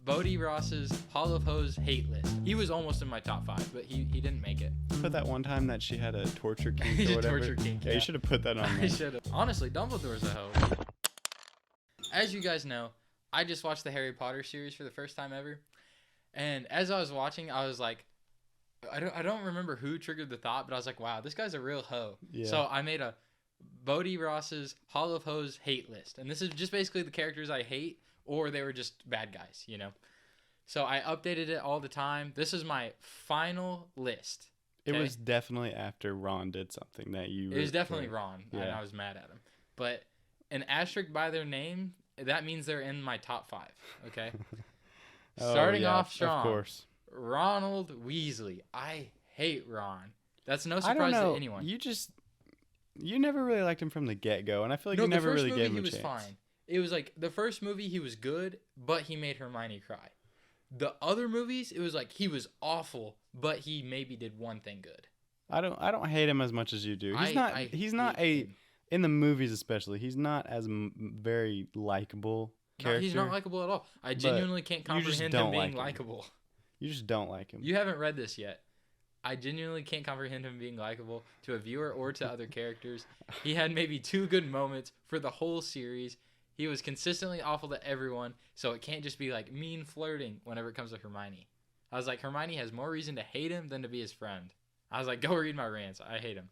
Boady Ross's Hall of Hoes hate list. He was almost in my top 5, but he didn't make it. Put that one time that she had a torture kink or whatever. Torture kink, yeah. You should have put that on there. I should have. Honestly, Dumbledore's a hoe. As you guys know, I just watched the Harry Potter series for the first time ever. And as I was watching, I was like, I don't remember who triggered the thought, but I was like, wow, this guy's a real hoe. Yeah. So I made a Boady Ross's Hall of Hoes hate list. And this is just basically the characters I hate, or they were just bad guys, you know? So I updated it all the time. This is my final list. Okay? It was definitely after Ron did something that you... It was definitely Ron, and I was mad at him. But an asterisk by their name, that means they're in my top 5, okay? Starting off strong. Of course. Ronald Weasley. I hate Ron. That's no surprise to anyone. You never really liked him from the get-go, and I feel like you never really gave him a chance. The first movie, he was fine. It was like, the first movie, he was good, but he made Hermione cry. The other movies, it was like, he was awful, but he maybe did one thing good. I don't hate him as much as you do. He's not in the movies especially, he's not as very likable character. No, he's not likable at all. I genuinely can't comprehend him being likable. You just don't like him. You haven't read this yet. I genuinely can't comprehend him being likable to a viewer or to other characters. He had maybe 2 good moments for the whole series. He was consistently awful to everyone, so it can't just be like mean flirting whenever it comes to Hermione. I was like, Hermione has more reason to hate him than to be his friend. I was like, go read my rants. I hate him.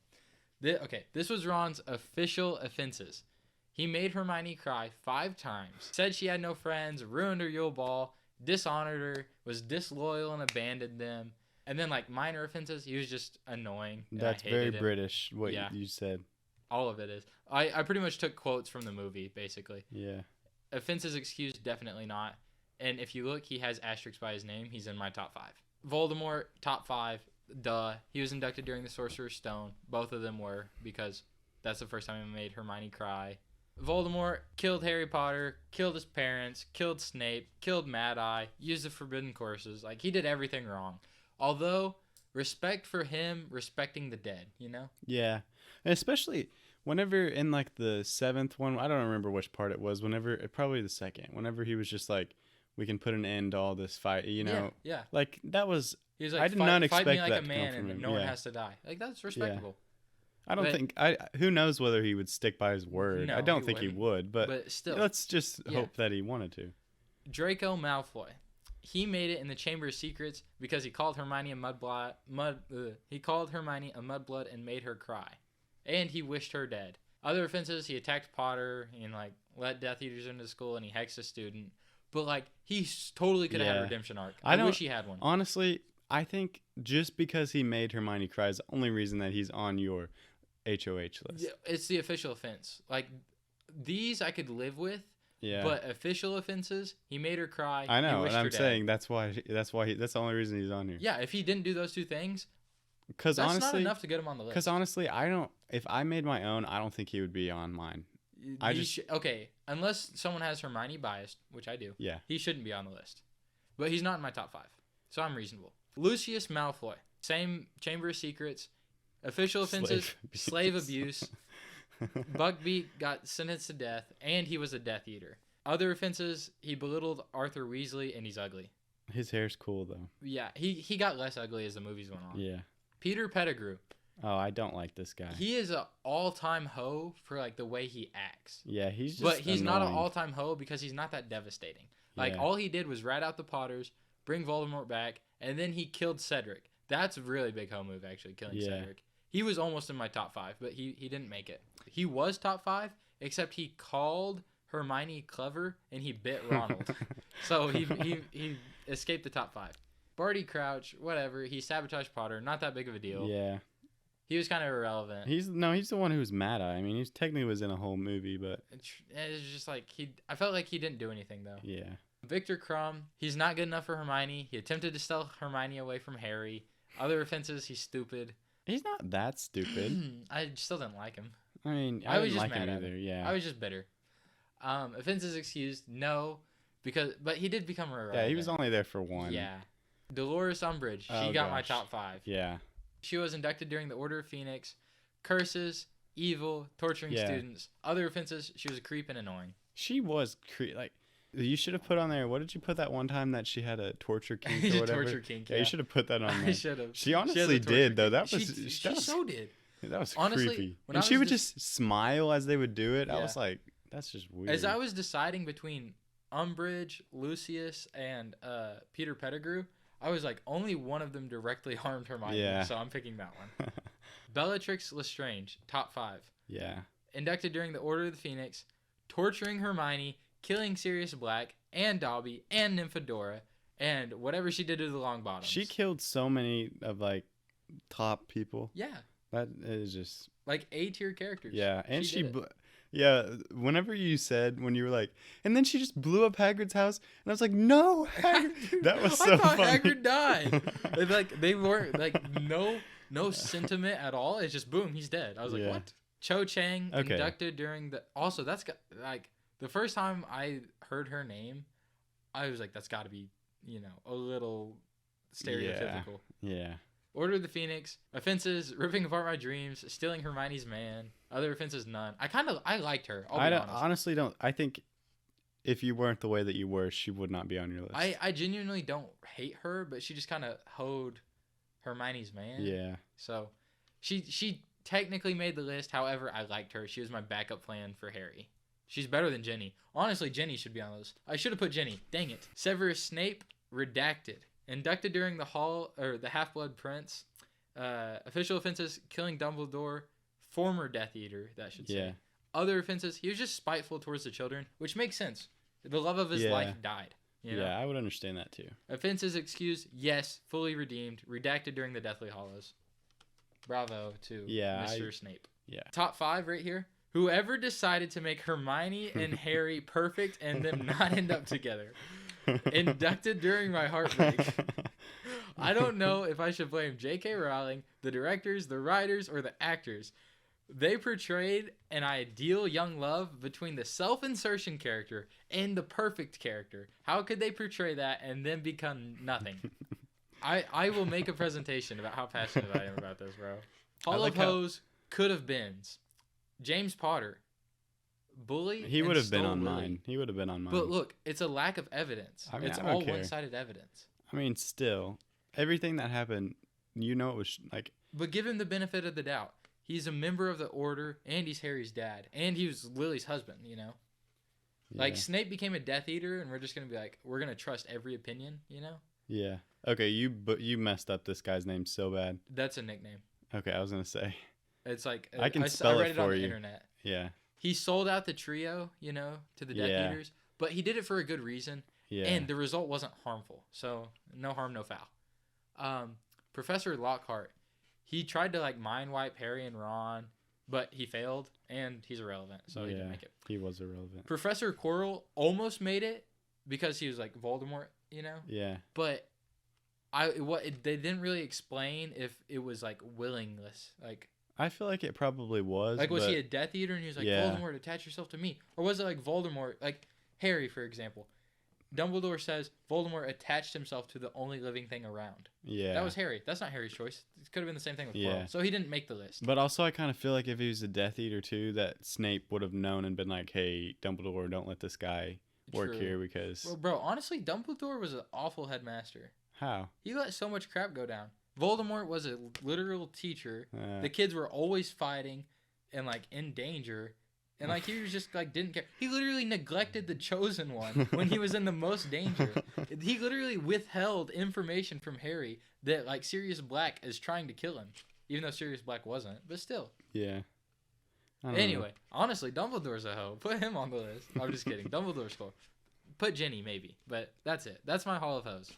This was Ron's official offenses. He made Hermione cry 5 times, said she had no friends, ruined her Yule Ball, dishonored her, was disloyal and abandoned them. And then, like, minor offenses, he was just annoying. That's very British, what you said. All of it is. I pretty much took quotes from the movie, basically. Yeah. Offenses excused, definitely not. And if you look, he has asterisks by his name. He's in my top 5. Voldemort, top 5. Duh. He was inducted during the Sorcerer's Stone. Both of them were, because that's the first time he made Hermione cry. Voldemort killed Harry Potter, killed his parents, killed Snape, killed Mad-Eye, used the forbidden courses. Like, he did everything wrong. Although, respect for him respecting the dead, you know? Yeah. And especially whenever in, like, the 7th one, I don't remember which part it was, probably the 2nd, whenever he was just like, we can put an end to all this fight, you know? Yeah. Like, that was... He was like, I did not expect fight me like that a man to come from him. No one has to die. Like, that's respectable. Yeah. I don't think... who knows whether he would stick by his word. No, I don't think he would, but still, let's just hope that he wanted to. Draco Malfoy. He made it in the Chamber of Secrets because he called Hermione a mudblood and made her cry. And he wished her dead. Other offenses, he attacked Potter and, like, let Death Eaters into school, and he hexed a student. But, like, he totally could have had a redemption arc. I wish he had one. Honestly, I think just because he made Hermione cry is the only reason that he's on your HOH list. Yeah, it's the official offense. Like, these I could live with. Yeah. But official offenses, he made her cry. I know, and I'm saying that's the only reason he's on here. Yeah, if he didn't do those 2 things, that's honestly not enough to get him on the list. Because honestly, if I made my own, I don't think he would be on mine. Unless someone has Hermione biased, which I do. Yeah. He shouldn't be on the list. But he's not in my top 5, so I'm reasonable. Lucius Malfoy, same Chamber of Secrets, official offenses, slave abuse. Buckbeak got sentenced to death, and he was a Death Eater. Other offenses, he belittled Arthur Weasley, and he's ugly. His hair's cool, though. Yeah, he got less ugly as the movies went on. Yeah. Peter Pettigrew. Oh, I don't like this guy. He is an all-time hoe for, like, the way he acts. Yeah, he's just But he's annoying. not an all-time hoe because he's not that devastating. Like, all he did was rat out the Potters, bring Voldemort back, and then he killed Cedric. That's a really big hoe move, actually, killing Cedric. He was almost in my top 5, but he didn't make it. He was top 5, except he called Hermione clever, and he bit Ronald. So he escaped the top 5. Barty Crouch, whatever. He sabotaged Potter. Not that big of a deal. Yeah. He was kind of irrelevant. He's the one who was Mad-Eye. I mean, he technically was in a whole movie, but... It's just like, I felt like he didn't do anything, though. Yeah. Victor Crumb, he's not good enough for Hermione. He attempted to steal Hermione away from Harry. Other offenses, he's stupid. He's not that stupid. I still didn't like him. I mean, I didn't like him either. Yeah. I was just bitter. Offenses excused, no, but he did become irrelevant. Yeah, he was only there for 1. Yeah. Dolores Umbridge, she got my top 5. Yeah. She was inducted during the Order of Phoenix. Curses, evil, torturing students. Other offenses, she was a creep and annoying. She was You should have put on there. What did you put that one time that she had a torture kink or whatever? Torture kink. Yeah, you should have put that on I there. should have. She honestly did though. That was she so did. That was Honestly, creepy. when And I she was would just smile as they would do it. I Yeah. was like, that's just weird. As I was deciding between Umbridge, Lucius, and Peter Pettigrew, I was like, only one of them directly harmed Hermione, Yeah. so I'm picking that one. Bellatrix Lestrange, top 5. Yeah. Inducted during the Order of the Phoenix, torturing Hermione, killing Sirius Black, and Dobby, and Nymphadora, and whatever she did to the Longbottoms. She killed so many of like top people. Yeah. That is just Like A-tier characters. yeah, and She did it. yeah. Whenever you said when you were like, and then she just blew up Hagrid's house, and I was like, no, Hagrid. That was so I thought funny. Hagrid died. Like they weren't like no sentiment at all. It's just boom, he's dead. I was like, Yeah. what? Cho Chang Okay. inducted during the. Also, that's got like the first time I heard her name, I was like, that's got to be a little stereotypical. Yeah. Order of the Phoenix, offenses: ripping apart my dreams, stealing Hermione's man. Other offenses, none. I liked her. I'll be honest. Honestly don't. I think if you weren't the way that you were, she would not be on your list. I genuinely don't hate her, but she just kind of hoed Hermione's man. Yeah. So she technically made the list. However, I liked her. She was my backup plan for Harry. She's better than Jenny. Honestly, Jenny should be on the list. I should have put Jenny. Dang it. Severus Snape, redacted. Inducted during the Half-Blood Prince. Official offenses: killing Dumbledore. Former Death Eater, that should say. Yeah. Other offenses: he was just spiteful towards the children, which makes sense. The love of his life died. You know? Yeah, I would understand that too. Offenses excused, yes, fully redeemed. Redacted during the Deathly Hallows. Bravo to Mr. Snape. Yeah. Top 5 right here. Whoever decided to make Hermione and Harry perfect and them not end up together. Inducted during my heartbreak. I don't know if I should blame J.K. Rowling, the directors, the writers, or the actors. They portrayed an ideal young love between the self-insertion character and the perfect character. How could they portray that and then become nothing? I will make a presentation about how passionate I am about this, bro. Hall of Hose could have beens. James Potter. Bully. He would have been on Willy. mine. He would have been on mine. But look, it's a lack of evidence. I mean, it's I don't all care. one-sided evidence. I mean, still, everything that happened, it was like. But give him the benefit of the doubt. He's a member of the Order, and he's Harry's dad, and he was Lily's husband. Yeah. Like Snape became a Death Eater, and we're just gonna be like, we're gonna trust every opinion. Yeah. Okay, you messed up this guy's name so bad. That's a nickname. Okay, I was gonna say. It's like I can I spell read it it on for the you. internet. Yeah. He sold out the trio, to the Death Yeah. Eaters, but he did it for a good reason, Yeah. and the result wasn't harmful. So no harm, no foul. Professor Lockhart, he tried to mind wipe Harry and Ron, but he failed, and he's irrelevant, so he didn't make it. He was irrelevant. Professor Quirrell almost made it because he was like Voldemort, Yeah. but they didn't really explain if it was willingness, I feel like it probably was. was he a Death Eater and he was like, Yeah. Voldemort, attach yourself to me? Or was it like Voldemort, like Harry, for example? Dumbledore says Voldemort attached himself to the only living thing around. Yeah. That was Harry. That's not Harry's choice. It could have been the same thing with Yeah. Quirrell. So he didn't make the list. But also, I kind of feel like if he was a Death Eater too, that Snape would have known and been like, "Hey, Dumbledore, don't let this guy work True. here because." Well, bro, honestly, Dumbledore was an awful headmaster. How? He let so much crap go down. Voldemort was a literal teacher. Uh, The kids were always fighting and in danger. And he was just didn't care. He literally neglected the chosen one when he was in the most danger. He literally withheld information from Harry that Sirius Black is trying to kill him. Even though Sirius Black wasn't. But still. yeah. I don't know. Anyway, honestly, Dumbledore's a hoe. Put him on the list. I'm just kidding. Dumbledore's cool. Put Jenny maybe. But that's it. That's my Hall of Hoes.